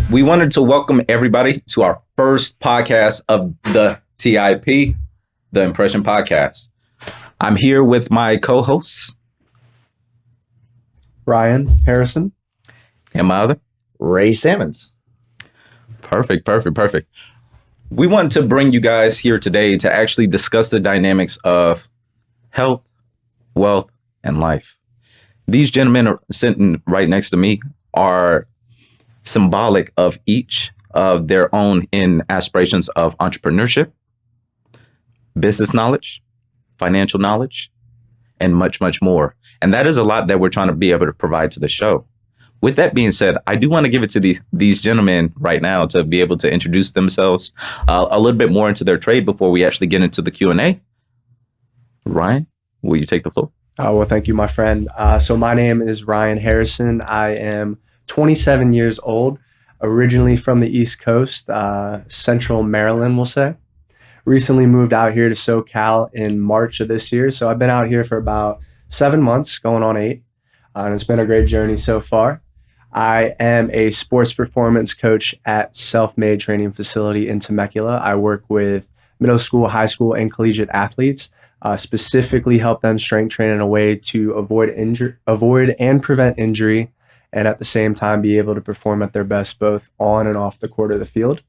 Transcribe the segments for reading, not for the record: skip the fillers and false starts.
We wanted to welcome everybody to our first podcast of the T.I.P, the Impression Podcast. I'm here with my co-hosts, Ryan Harrison. And my other, Ray Sammons. Perfect. We want to bring you guys here today to actually discuss the dynamics of health, wealth, and life. These gentlemen are sitting right next to me are symbolic of each of their own in aspirations of entrepreneurship, business knowledge, financial knowledge, and much, much more. And that is a lot that we're trying to be able to provide to the show. With that being said, I do want to give it to these gentlemen right now to be able to introduce themselves a little bit more into their trade before we actually get into the Q&A. Ryan, will you take the floor? Well, thank you, my friend. So my name is Ryan Harrison. I am 27 years old, originally from the East Coast, Central Maryland, we'll say. Recently moved out here to SoCal in March of this year. So I've been out here for about 7 months, going on 8. And it's been a great journey so far. I am a sports performance coach at Self-Made Training Facility in Temecula. I work with middle school, high school, and collegiate athletes, specifically help them strength train in a way to avoid and prevent injury, and at the same time be able to perform at their best both on and off the court of the field.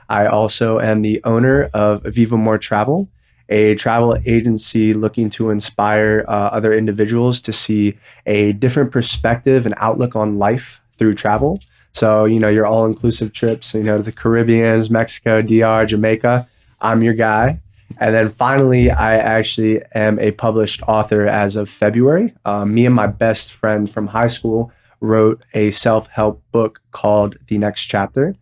I also am the owner of Viva More Travel, a travel agency looking to inspire other individuals to see a different perspective and outlook on life through travel. So, your all-inclusive trips, to the Caribbean, Mexico, DR, Jamaica, I'm your guy. And then finally, I actually am a published author as of February. Me and my best friend from high school wrote a self-help book called The Next Chapter,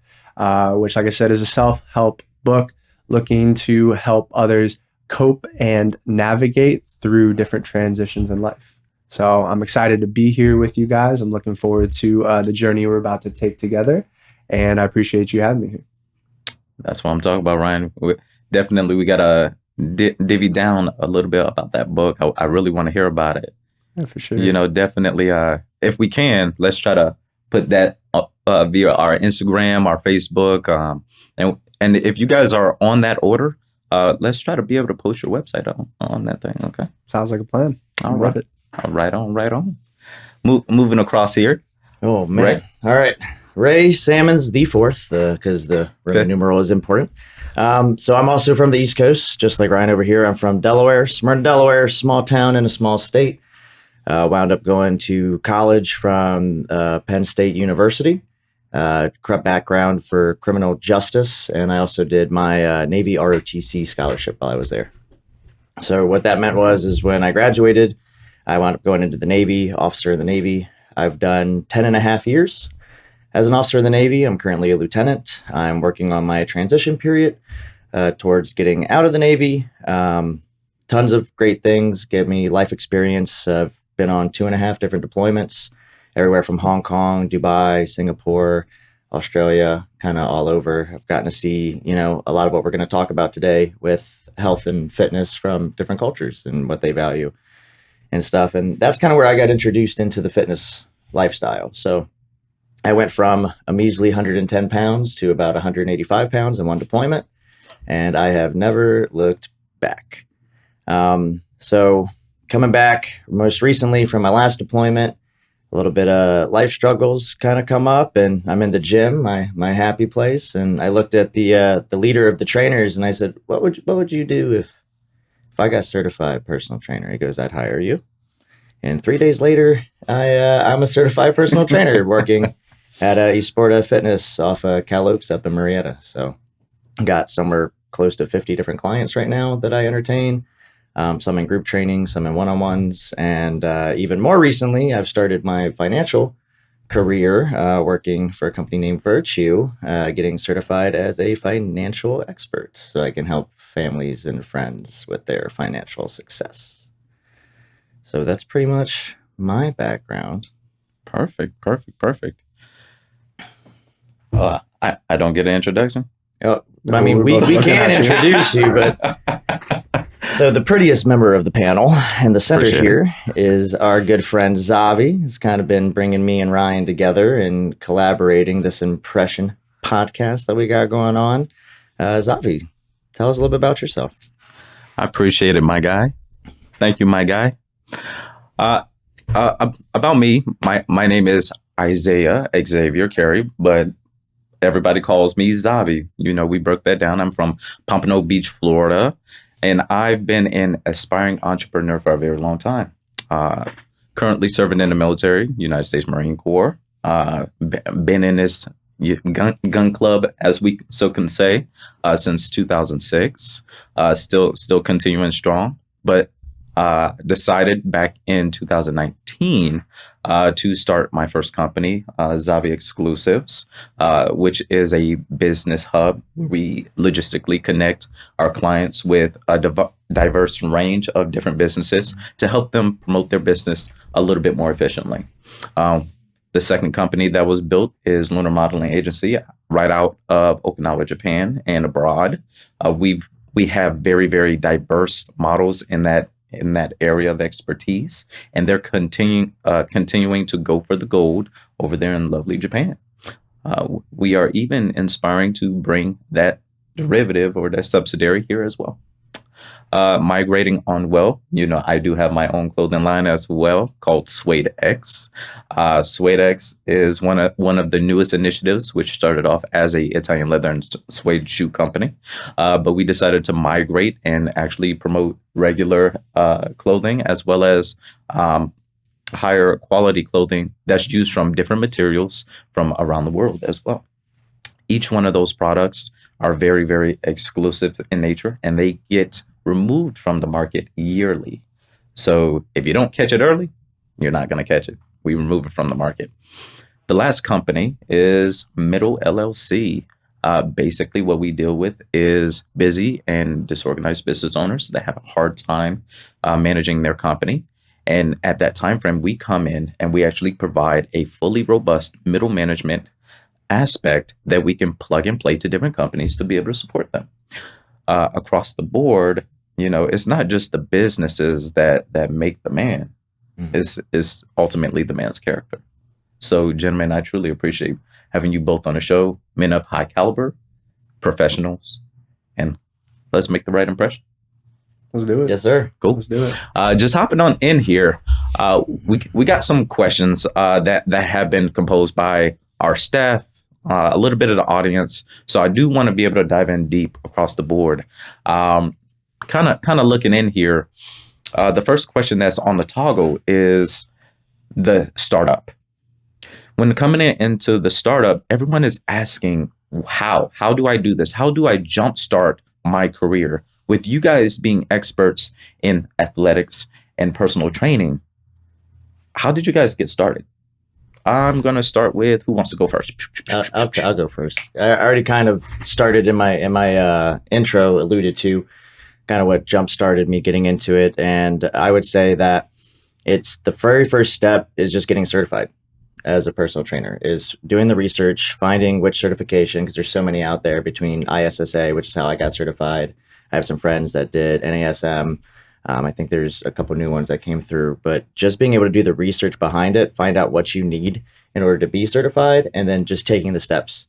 which, like I said, is a self-help book looking to help others cope and navigate through different transitions in life. So I'm excited to be here with you guys. I'm looking forward to the journey we're about to take together, and I appreciate you having me here. That's what I'm talking about, Ryan. Definitely, we got to divvy down a little bit about that book. I really want to hear about it. Yeah, for sure. Definitely, if we can, let's try to put that up via our Instagram, our Facebook. And if you guys are on that order, let's try to be able to post your website on that thing, okay? Sounds like a plan. All Love right. it. Right on. Moving across here. Oh, man. Ray. All right. Ray Sammons IV, because the Roman numeral is important. So I'm also from the East Coast, just like Ryan over here. I'm from Delaware, Smyrna, Delaware, small town in a small state. Wound up going to college from Penn State University. Background for criminal justice, and I also did my Navy ROTC scholarship while I was there. So what that meant is when I graduated, I wound up going into the Navy, officer in the Navy. I've done 10 and a half years as an officer in the Navy. I'm currently a lieutenant. I'm working on my transition period towards getting out of the Navy. Tons of great things, gave me life experience. I've been on 2.5 different deployments, everywhere from Hong Kong, Dubai, Singapore, Australia, kind of all over. I've gotten to see, a lot of what we're going to talk about today with health and fitness from different cultures and what they value and stuff. And that's kind of where I got introduced into the fitness lifestyle. So I went from a measly 110 pounds to about 185 pounds in one deployment, and I have never looked back. So coming back most recently from my last deployment, a little bit of life struggles kind of come up, and I'm in the gym, my happy place. And I looked at the leader of the trainers, and I said, "What would you do if I got certified personal trainer?" He goes, "I'd hire you." And 3 days later, I'm a certified personal trainer working at Esporta Fitness off Cal Oaks up in Marietta. So got somewhere close to 50 different clients right now that I entertain. Some in group training, some in one-on-ones, and even more recently, I've started my financial career working for a company named Virtue, getting certified as a financial expert so I can help families and friends with their financial success. So that's pretty much my background. Perfect. I don't get an introduction? Oh, I mean, we can introduce you, but so the prettiest member of the panel in the center here is our good friend Xavi. He's kind of been bringing me and Ryan together and collaborating this impression podcast that we got going on. Xavi, tell us a little bit about yourself. I appreciate it, my guy. Thank you, my guy. About me, my name is Isaiah Xavier Carey, but everybody calls me Xavi. We broke that down. I'm from Pompano Beach, Florida, and I've been an aspiring entrepreneur for a very long time. Currently serving in the military, United States Marine Corps. Been in this gun club, as we so can say, since 2006. Still continuing strong, but decided back in 2019 to start my first company, Xavi Exclusives, which is a business hub where we logistically connect our clients with a diverse range of different businesses to help them promote their business a little bit more efficiently. The second company that was built is Lunar Modeling Agency, right out of Okinawa, Japan, and abroad. We have very, very diverse models in that area of expertise, and they're continuing to go for the gold over there in lovely Japan. We are even inspiring to bring that derivative or that subsidiary here as well. Migrating on well, I do have my own clothing line as well called Suede X. Suede X is one of the newest initiatives, which started off as a Italian leather and suede shoe company, but we decided to migrate and actually promote regular clothing as well as higher quality clothing that's used from different materials from around the world as well. Each one of those products are very, very exclusive in nature, and they get removed from the market yearly. So if you don't catch it early, you're not going to catch it. We remove it from the market. The last company is Middle LLC. Basically, what we deal with is busy and disorganized business owners that have a hard time managing their company. And at that time frame, we come in and we actually provide a fully robust middle management aspect that we can plug and play to different companies to be able to support them. Across the board, it's not just the businesses that make the man. It's ultimately the man's character. So, gentlemen, I truly appreciate having you both on the show. Men of high caliber, professionals, and let's make the right impression. Let's do it. Yes, sir. Cool. Let's do it. Just hopping on in here, we got some questions that have been composed by our staff, a little bit of the audience. So I do want to be able to dive in deep across the board. Kind of looking in here. The first question that's on the toggle is the startup. When coming into the startup, everyone is asking, how do I do this? How do I jumpstart my career? With you guys being experts in athletics and personal training, how did you guys get started? I'm going to start with who wants to go first. I'll go first. I already kind of started in my intro, alluded to kind of what jump started me getting into it. And I would say that it's the very first step is just getting certified as a personal trainer, is doing the research, finding which certification, because there's so many out there, between ISSA, which is how I got certified. I have some friends that did NASM. I think there's a couple new ones that came through, but just being able to do the research behind it, find out what you need in order to be certified, and then just taking the steps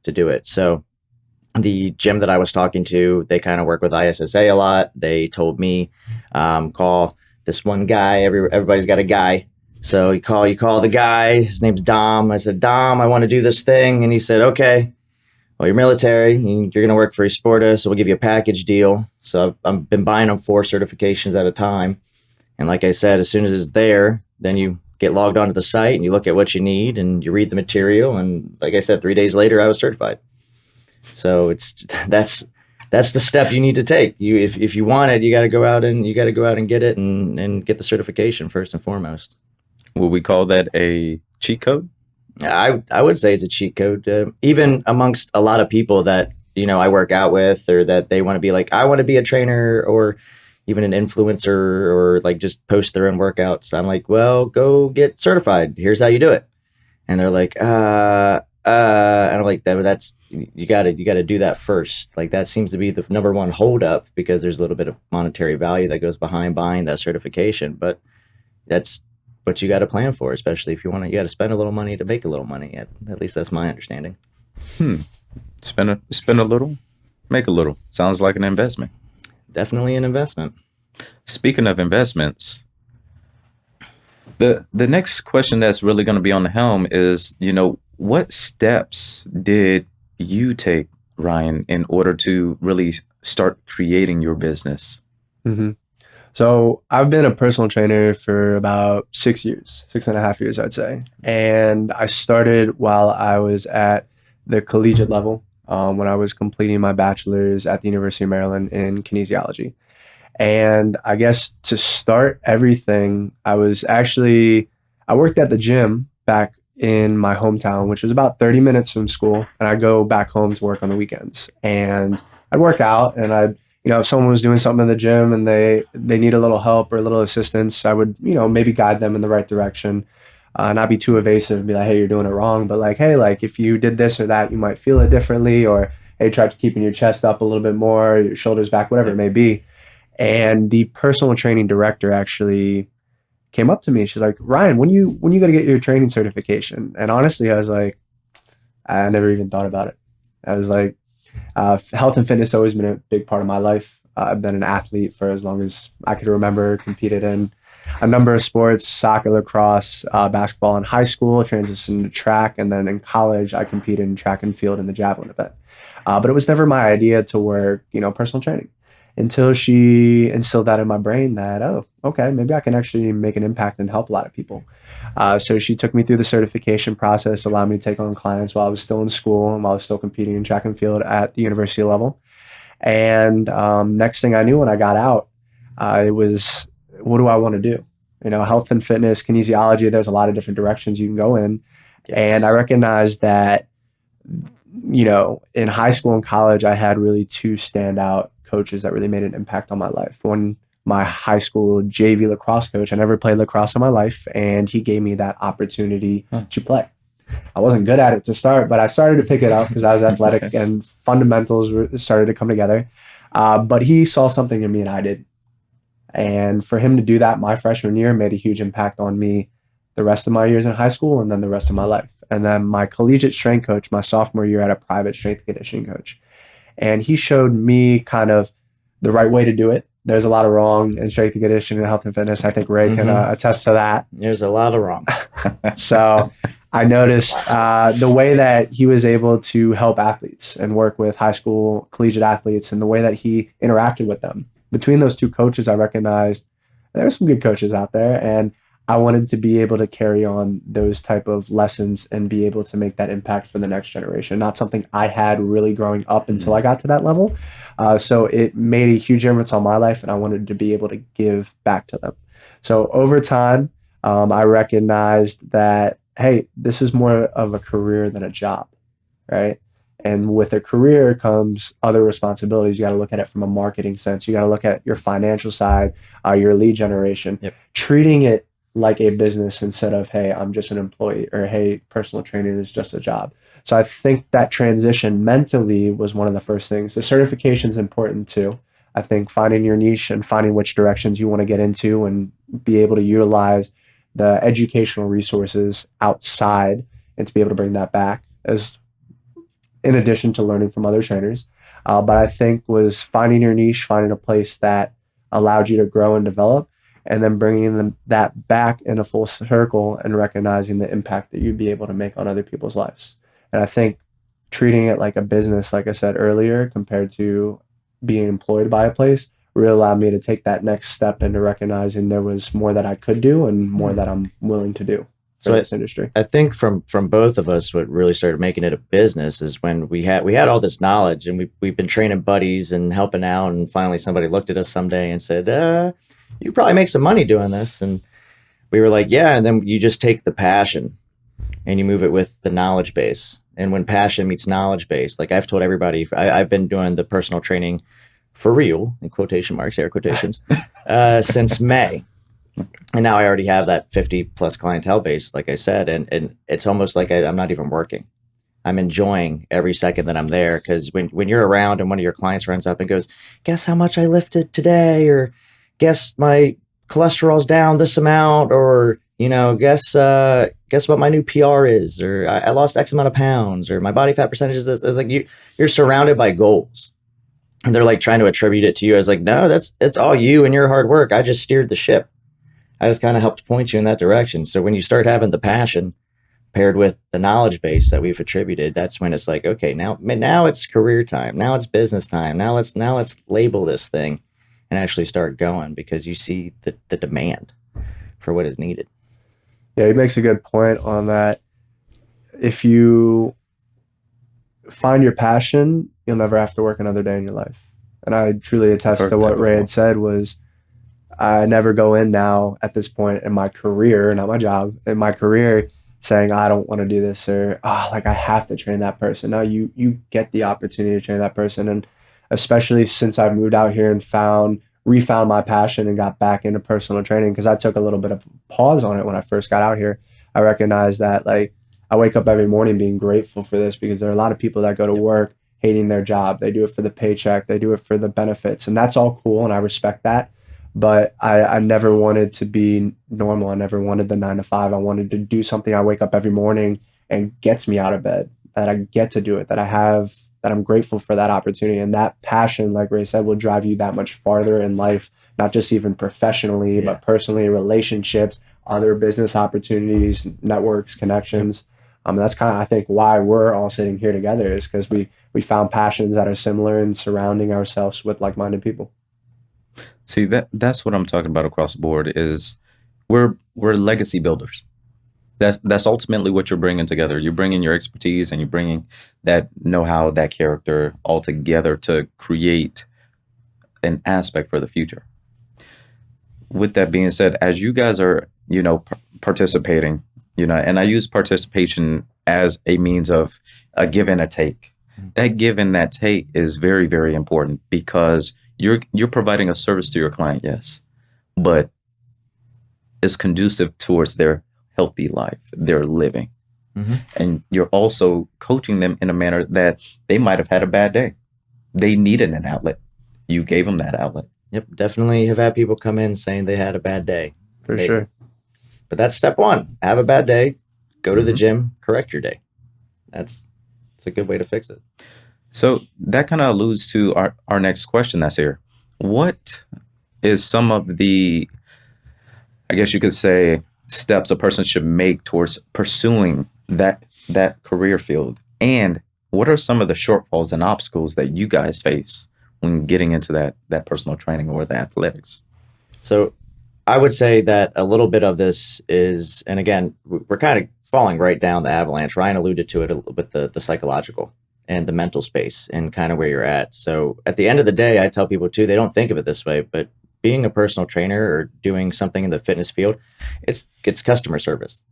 to do it. So the gym that I was talking to, they kind of work with ISSA a lot. They told me, call this one guy. Everybody's got a guy. So you call the guy. His name's Dom. I said, Dom, I want to do this thing. And he said, okay, well, you're military. You're going to work for Esporta, so we'll give you a package deal. So I've been buying them 4 certifications at a time. And like I said, as soon as it's there, then you get logged onto the site and you look at what you need and you read the material. And like I said, 3 days later, I was certified. So that's the step you need to take. If you want it, you got to go out and get it and get the certification first and foremost. Will we call that a cheat code? I would say it's a cheat code, even amongst a lot of people that I work out with, or that they want to be like, I want to be a trainer, or even an influencer, or like just post their own workouts. I'm like, well, go get certified. Here's how you do it. And they're like, and I'm like, that's you got to do that first. Like, that seems to be the number one holdup, because there's a little bit of monetary value that goes behind buying that certification. But that's what you got to plan for, especially if you got to spend a little money to make a little money. At least that's my understanding. Spend a little, make a little. Sounds like an investment. Definitely an investment. Speaking of investments, the next question that's really going to be on the helm is, what steps did you take, Ryan, in order to really start creating your business? Mm-hmm. So I've been a personal trainer for about 6 years, 6.5 years, I'd say. And I started while I was at the collegiate level, when I was completing my bachelor's at the University of Maryland in kinesiology. And I guess to start everything, I worked at the gym back in my hometown, which was about 30 minutes from school. And I go back home to work on the weekends. And I'd work out, and if someone was doing something in the gym and they need a little help or a little assistance, I would, maybe guide them in the right direction. Not be too evasive and be like, hey, you're doing it wrong. But like, hey, like if you did this or that, you might feel it differently. Or, hey, try keeping your chest up a little bit more, your shoulders back, whatever it may be. And the personal training director actually came up to me. She's like, Ryan, when you going to get your training certification? And honestly, I was like, I never even thought about it. I was like, health and fitness has always been a big part of my life. I've been an athlete for as long as I could remember, competed in a number of sports, soccer, lacrosse, basketball in high school, transitioned to track. And then in college, I competed in track and field in the javelin event. But it was never my idea to work, personal training, until she instilled that in my brain that, oh, okay, maybe I can actually make an impact and help a lot of people. So she took me through the certification process, allowed me to take on clients while I was still in school and while I was still competing in track and field at the university level. And next thing I knew when I got out, it was, what do I want to do? Health and fitness, kinesiology, there's a lot of different directions you can go in. Yes. And I recognized that, in high school and college, I had really two standout coaches that really made an impact on my life. One, my high school JV lacrosse coach. I never played lacrosse in my life, and he gave me that opportunity to play. I wasn't good at it to start, but I started to pick it up because I was athletic and fundamentals started to come together. But he saw something in me and I did. And for him to do that my freshman year made a huge impact on me the rest of my years in high school and then the rest of my life. And then my collegiate strength coach, my sophomore year, had a private strength and conditioning coach. And he showed me kind of the right way to do it. There's a lot of wrong in strength and conditioning and health and fitness. I think Ray can attest to that. There's a lot of wrong. So I noticed the way that he was able to help athletes and work with high school collegiate athletes and the way that he interacted with them. Between those two coaches, I recognized there's some good coaches out there, and I wanted to be able to carry on those type of lessons and be able to make that impact for the next generation. Not something I had really growing up until I got to that level. So it made a huge difference on my life, and I wanted to be able to give back to them. So over time, I recognized that, hey, this is more of a career than a job, right? And with a career comes other responsibilities. You got to look at it from a marketing sense. You got to look at your financial side, your lead generation, treating it like a business instead of, hey, I'm just an employee, or hey, personal training is just a job. So I think that transition mentally was one of the first things. The certification is important too. I think finding your niche and finding which directions you want to get into and be able to utilize the educational resources outside and to be able to bring that back as in addition to learning from other trainers. But I think was finding your niche, finding a place that allowed you to grow and develop, and then bringing that back in a full circle and recognizing the impact that you'd be able to make on other people's lives. And I think treating it like a business, like I said earlier, compared to being employed by a place, really allowed me to take that next step into recognizing there was more that I could do and more that I'm willing to do for this industry. I think from both of us, what really started making it a business is when we had all this knowledge and we've been training buddies and helping out, and finally somebody looked at us someday and said, you could probably make some money doing this. And we were like, yeah. And then you just take the passion and you move it with the knowledge base. And when passion meets knowledge base, like I've told everybody, I've been doing the personal training for real, in quotation marks, air quotations, since May. And now I already have that 50 plus clientele base, like I said, and it's almost like I'm not even working. I'm enjoying every second that I'm there, because when you're around and one of your clients runs up and goes, guess how much I lifted today, or guess my cholesterol's down this amount, or guess what my new PR is, or I lost X amount of pounds, or my body fat percentage is this. It's like you're surrounded by goals, and they're like trying to attribute it to you as like, no, it's all you and your hard work. I just steered the ship. I just kind of helped point you in that direction. So when you start having the passion paired with the knowledge base that we've attributed, that's when it's like, okay, now it's career time. Now it's business time. Now let's label this thing and actually start going, because you see the demand for what is needed. Yeah, he makes a good point on that. If you find your passion, you'll never have to work another day in your life. And I truly attest to what Ray had said was, I never go in now at this point in my career, not my job, in my career, saying, I don't want to do this, or, I have to train that person. No, you get the opportunity to train that person. And especially since I've moved out here and refound my passion and got back into personal training, because I took a little bit of a pause on it when I first got out here. I recognized that, like, I wake up every morning being grateful for this, because there are a lot of people that go to work hating their job. They do it for the paycheck. They do it for the benefits. And that's all cool, and I respect that. But I never wanted to be normal. I never wanted the 9 to 5. I wanted to do something I wake up every morning and gets me out of bed, that I get to do it, that I'm grateful for that opportunity. And that passion, like Ray said, will drive you that much farther in life, not just even professionally, but personally, relationships, other business opportunities, networks, connections. That's kind of, I think, why we're all sitting here together, is because we found passions that are similar and surrounding ourselves with like-minded people. See, that's what I'm talking about across the board, is we're legacy builders. That's ultimately what you're bringing together. You're bringing your expertise and you're bringing that know-how, that character all together to create an aspect for the future. With that being said, as you guys are, participating, and I use participation as a means of a give and a take. That give and that take is very, very important, because you're providing a service to your client, yes, but it's conducive towards their healthy life, their living. Mm-hmm. And you're also coaching them in a manner that they might have had a bad day. They needed an outlet. You gave them that outlet. Yep, definitely have had people come in saying they had a bad day. For sure. But that's step one. Have a bad day, go to the gym, correct your day. It's a good way to fix it. So that kind of alludes to our next question that's here. What is some of the, I guess you could say, steps a person should make towards pursuing that career field? And what are some of the shortfalls and obstacles that you guys face when getting into that personal training or the athletics? So I would say that a little bit of this is, and again, we're kind of falling right down the avalanche. Ryan alluded to it a little bit, the psychological and the mental space and kind of where you're at. So at the end of the day, I tell people too, they don't think of it this way, but being a personal trainer or doing something in the fitness field, it's customer service.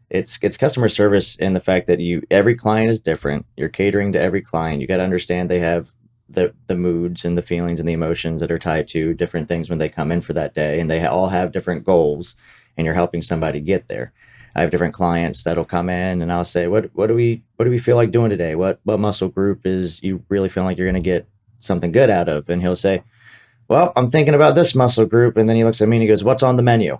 It's customer service in the fact that every client is different. You're catering to every client. You got to understand they have the moods and the feelings and the emotions that are tied to different things when they come in for that day, and they all have different goals, and you're helping somebody get there. I have different clients that'll come in and I'll say, what do we feel like doing today? What muscle group is you really feeling like you're going to get something good out of? And he'll say, well, I'm thinking about this muscle group. And then he looks at me and he goes, what's on the menu?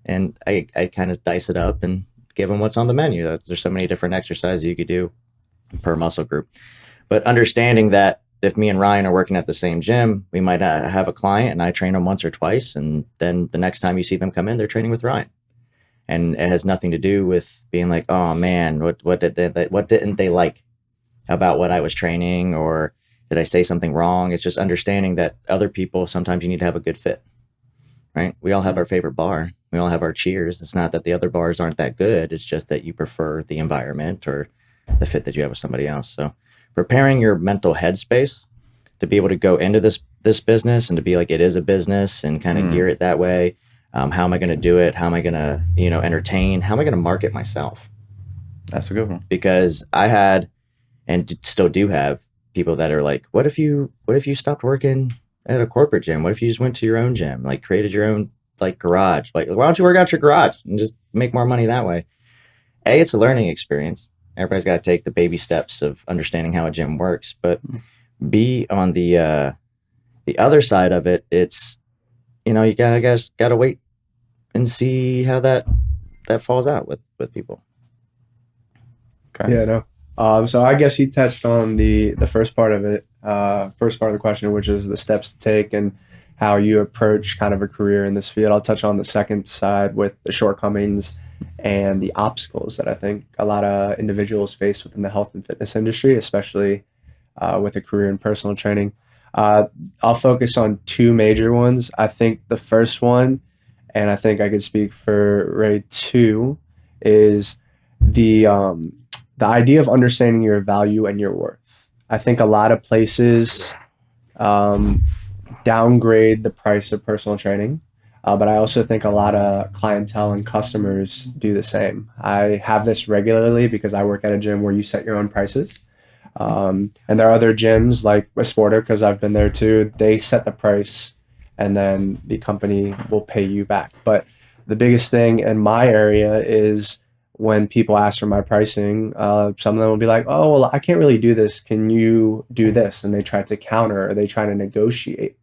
And I kind of dice it up and give him what's on the menu. There's so many different exercises you could do per muscle group. But understanding that if me and Ryan are working at the same gym, we might have a client and I train them once or twice. And then the next time you see them come in, they're training with Ryan. And it has nothing to do with being like, oh man, what didn't they like about what I was training, or did I say something wrong? It's just understanding that other people, sometimes you need to have a good fit, right? We all have our favorite bar. We all have our cheers. It's not that the other bars aren't that good. It's just that you prefer the environment or the fit that you have with somebody else. So preparing your mental headspace to be able to go into this business and to be like, it is a business, and kind of gear it that way. How am I going to do it? How am I going to, entertain? How am I going to market myself? That's a good one. Because I had, and still do have, people that are like, what if you stopped working at a corporate gym? What if you just went to your own gym, like created your own like garage? Like, why don't you work out your garage and just make more money that way? A, it's a learning experience. Everybody's got to take the baby steps of understanding how a gym works. But B, on the other side of it, it's, you gotta wait and see how that falls out with people. Okay. Yeah, no. So I guess he touched on the first part of it, first part of the question, which is the steps to take and how you approach kind of a career in this field. I'll touch on the second side with the shortcomings and the obstacles that I think a lot of individuals face within the health and fitness industry, especially with a career in personal training. I'll focus on two major ones. I think the first one, and I think I could speak for Ray too, is the idea of understanding your value and your worth. I think a lot of places downgrade the price of personal training, but I also think a lot of clientele and customers do the same. I have this regularly because I work at a gym where you set your own prices. And there are other gyms like a Sporter, because I've been there too. They set the price and then the company will pay you back. But the biggest thing in my area is when people ask for my pricing, some of them will be like, oh, well, I can't really do this. Can you do this? And they try to counter, or they try to negotiate.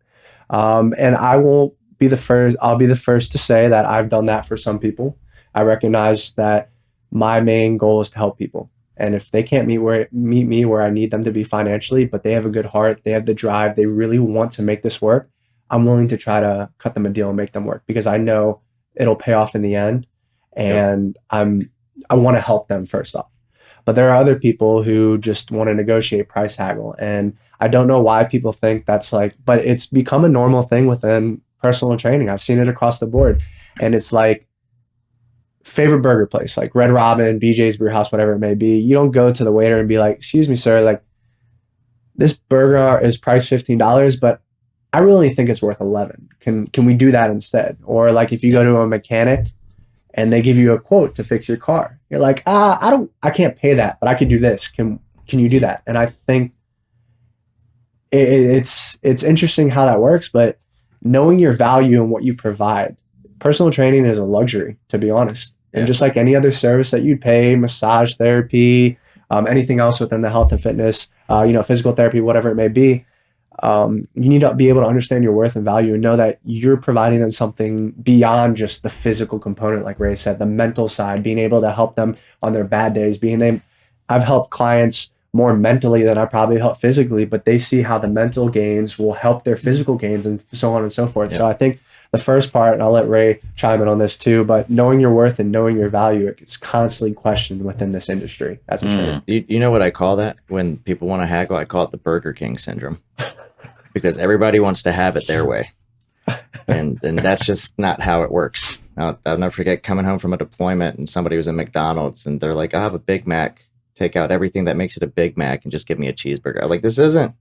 And I'll be the first to say that I've done that for some people. I recognize that my main goal is to help people. And if they can't meet me where I need them to be financially, but they have a good heart, they have the drive, they really want to make this work, I'm willing to try to cut them a deal and make them work, because I know it'll pay off in the end. And I want to help them first off. But there are other people who just want to negotiate price haggle. And I don't know why people think that's like, but it's become a normal thing within personal training. I've seen it across the board. And it's like, favorite burger place, like Red Robin, BJ's Brew House, whatever it may be. You don't go to the waiter and be like, excuse me, sir, like this burger is priced $15, but I really think it's worth $11. Can we do that instead? Or like if you go to a mechanic and they give you a quote to fix your car, you're like, I can't pay that, but I could do this. Can you do that? And I think it's interesting how that works, but knowing your value and what you provide, personal training is a luxury, to be honest. And just like any other service that you'd pay, massage therapy, anything else within the health and fitness, physical therapy, whatever it may be, you need to be able to understand your worth and value and know that you're providing them something beyond just the physical component, like Ray said, the mental side, being able to help them on their bad days. I've helped clients more mentally than I probably help physically, but they see how the mental gains will help their physical gains and so on and so forth. Yeah. So I think the first part, and I'll let Ray chime in on this too, but knowing your worth and knowing your value, it's constantly questioned within this industry as a trainer. You know what I call that? When people want to haggle, I call it the Burger King syndrome, because everybody wants to have it their way. And that's just not how it works. I'll never forget coming home from a deployment and somebody was at McDonald's and they're like, I have a Big Mac, take out everything that makes it a Big Mac and just give me a cheeseburger. I'm like, this isn't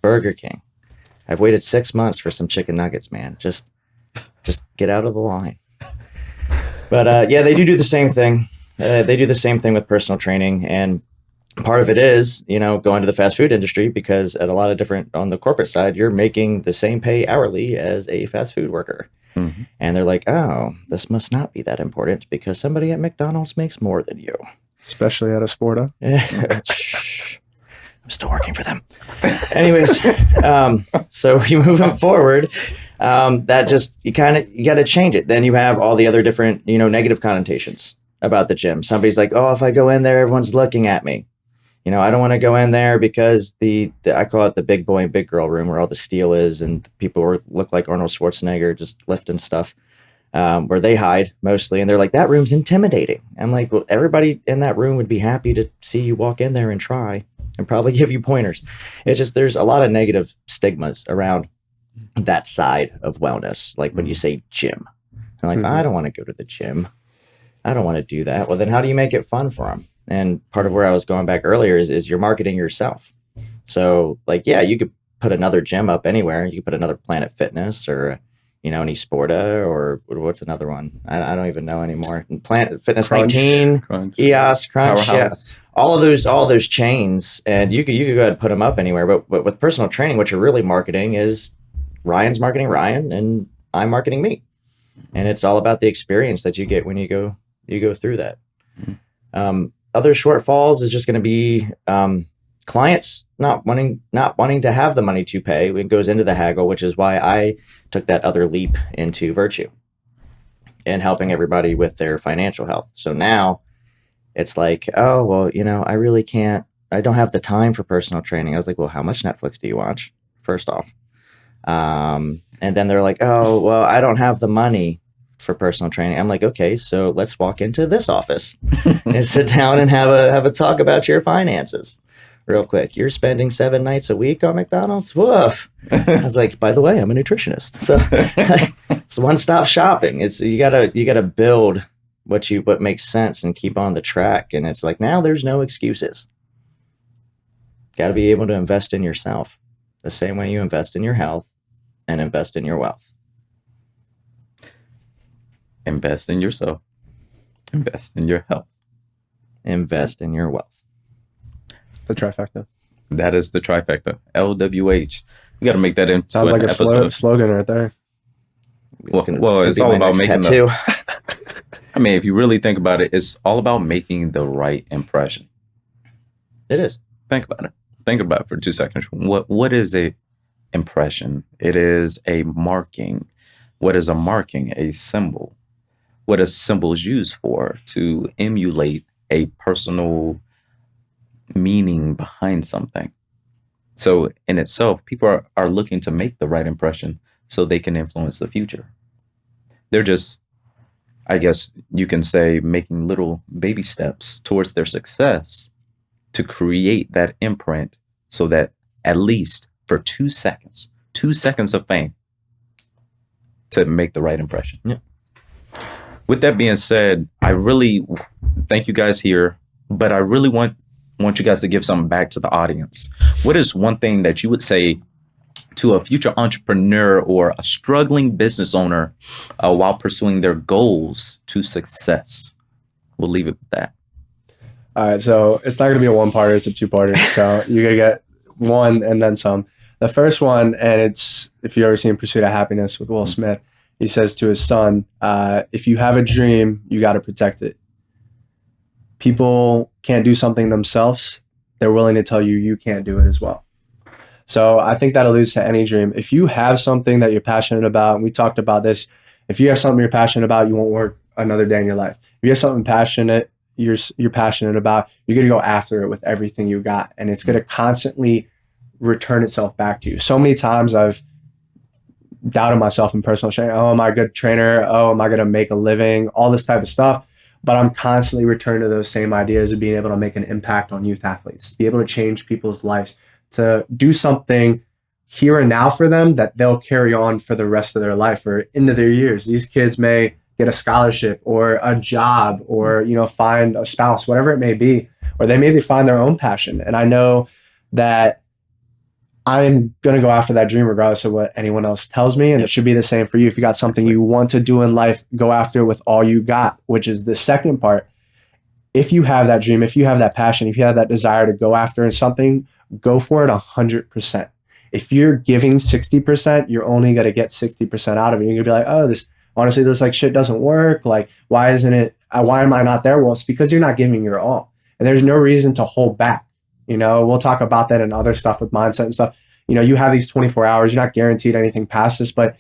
Burger King. I've waited 6 months for some chicken nuggets, man. Just get out of the line. But they do the same thing. They do the same thing with personal training. And part of it is, going to the fast food industry, because at a lot of different, on the corporate side, you're making the same pay hourly as a fast food worker. Mm-hmm. And they're like, oh, this must not be that important because somebody at McDonald's makes more than you. Especially at a Sporta. I'm still working for them. Anyways, so you moving forward, that just, you got to change it. Then you have all the other different, negative connotations about the gym. Somebody's like, oh, if I go in there, everyone's looking at me. I don't want to go in there because I call it the big boy and big girl room, where all the steel is and people look like Arnold Schwarzenegger just lifting stuff, where they hide mostly. And they're like, that room's intimidating. I'm like, well, everybody in that room would be happy to see you walk in there and try and probably give you pointers. It's just, there's a lot of negative stigmas around that side of wellness. Like when you say gym, I'm like, I don't want to go to the gym. I don't want to do that. Well, then how do you make it fun for them? And part of where I was going back earlier is you're marketing yourself. So like, you could put another gym up anywhere. You could put another Planet Fitness or, an Esporta, or what's another one? I don't even know anymore. Planet Fitness Crunch, 19, EOS, Crunch, all those chains. And you could go ahead and put them up anywhere. But with personal training, what you're really marketing is Ryan's marketing Ryan and I'm marketing me. And it's all about the experience that you get when you go through that. Other shortfalls is just going to be clients not wanting to have the money to pay. It goes into the haggle, which is why I took that other leap into virtue. and helping everybody with their financial health. So now it's like, oh, well, I don't have the time for personal training. I was like, well, how much Netflix do you watch? First off. And then they're like, oh, well, I don't have the money for personal training. I'm like, okay, so let's walk into this office and sit down and have a talk about your finances real quick. You're spending 7 nights a week on McDonald's? Woof. I was like, by the way, I'm a nutritionist. So it's one-stop shopping. It's you gotta build what makes sense and keep on the track. And it's like, now there's no excuses. Got to be able to invest in yourself the same way you invest in your health and invest in your wealth. Invest in yourself. Invest in your health. Invest in your wealth. The trifecta. That is the trifecta. LWH. We got to make that into Sounds like a episode. slogan right there. Well, it's all about making I mean, if you really think about it, it's all about making the right impression. It is. Think about it. Think about it for 2 seconds. What is a impression? It is a marking. What is a marking? A symbol. What are symbols used for? To emulate a personal meaning behind something. So in itself, people are looking to make the right impression so they can influence the future. They're just, I guess you can say, making little baby steps towards their success to create that imprint so that at least for 2 seconds of fame, to make the right impression. Yeah. With that being said, I really thank you guys here, but I really want you guys to give something back to the audience. What is one thing that you would say to a future entrepreneur or a struggling business owner while pursuing their goals to success? We'll leave it with that. All right, so it's not going to be a one-parter, it's a two-parter. So you're going to get one and then some. The first one, and it's, if you've ever seen Pursuit of Happiness with Will Smith, he says to his son, if you have a dream, you got to protect it. People can't do something themselves. They're willing to tell you you can't do it as well. So I think that alludes to any dream. If you have something that you're passionate about, and we talked about this, if you have something you're passionate about, you won't work another day in your life. If you have something you're passionate about, you're going to go after it with everything you got. And it's going to constantly return itself back to you. So many times I've doubted myself in personal training. Oh, am I a good trainer? Oh, am I going to make a living? All this type of stuff. But I'm constantly returning to those same ideas of being able to make an impact on youth athletes, to be able to change people's lives, to do something here and now for them that they'll carry on for the rest of their life or into their years. These kids may get a scholarship or a job or, find a spouse, whatever it may be, or they maybe find their own passion. And I know that I'm going to go after that dream regardless of what anyone else tells me. And it should be the same for you. If you got something you want to do in life, go after it with all you got, which is the second part. If you have that dream, if you have that passion, if you have that desire to go after something, go for it 100%. If you're giving 60%, you're only going to get 60% out of it. You're going to be like, oh, this like shit doesn't work. Like, why am I not there? Well, it's because you're not giving your all. And there's no reason to hold back. We'll talk about that and other stuff with mindset and stuff. You have these 24 hours, you're not guaranteed anything past this, but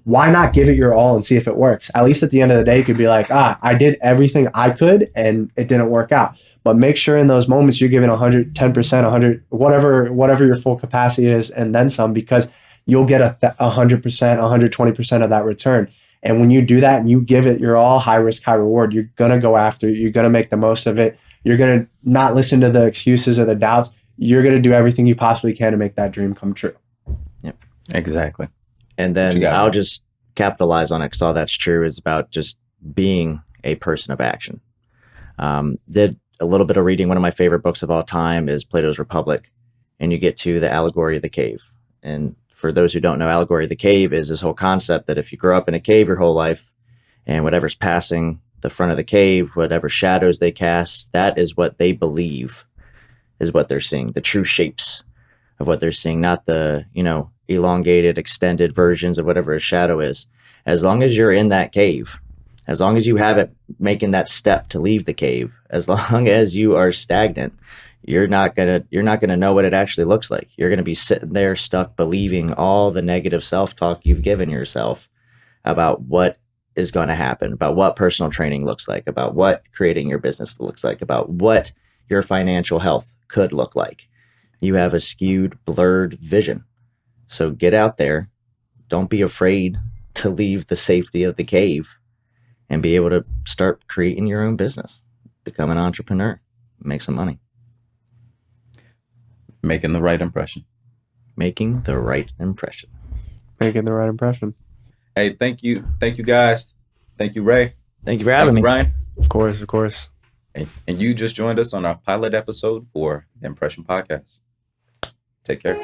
why not give it your all and see if it works? At least at the end of the day, you could be like, I did everything I could and it didn't work out. But make sure in those moments you're giving 110%, 100, whatever your full capacity is, and then some, because you'll get 100%, 120% of that return. And when you do that and you give it your all, high risk, high reward, you're going to go after it. You're going to make the most of it. You're going to not listen to the excuses or the doubts. You're going to do everything you possibly can to make that dream come true. Yep. Exactly. And then I'll just capitalize on it because all that's true is about just being a person of action. Did a little bit of reading. One of my favorite books of all time is Plato's Republic. And you get to the allegory of the cave. And for those who don't know, allegory of the cave is this whole concept that if you grow up in a cave your whole life and whatever's passing the front of the cave, whatever shadows they cast, that is what they believe is what they're seeing, the true shapes of what they're seeing, not the, elongated, extended versions of whatever a shadow is. As long as you're in that cave, as long as you haven't making that step to leave the cave, as long as you are stagnant, you're not gonna know what it actually looks like. You're gonna be sitting there stuck believing all the negative self-talk you've given yourself about what is going to happen, about what personal training looks like, about what creating your business looks like, about what your financial health could look like. You have a skewed, blurred vision. So get out there. Don't be afraid to leave the safety of the cave and be able to start creating your own business. Become an entrepreneur. Make some money. Making the right impression. Making the right impression. Making the right impression. Hey, thank you. Thank you, guys. Thank you, Ray. Thank you for having me. Ryan. Of course. And you just joined us on our pilot episode for the Impression Podcast. Take care.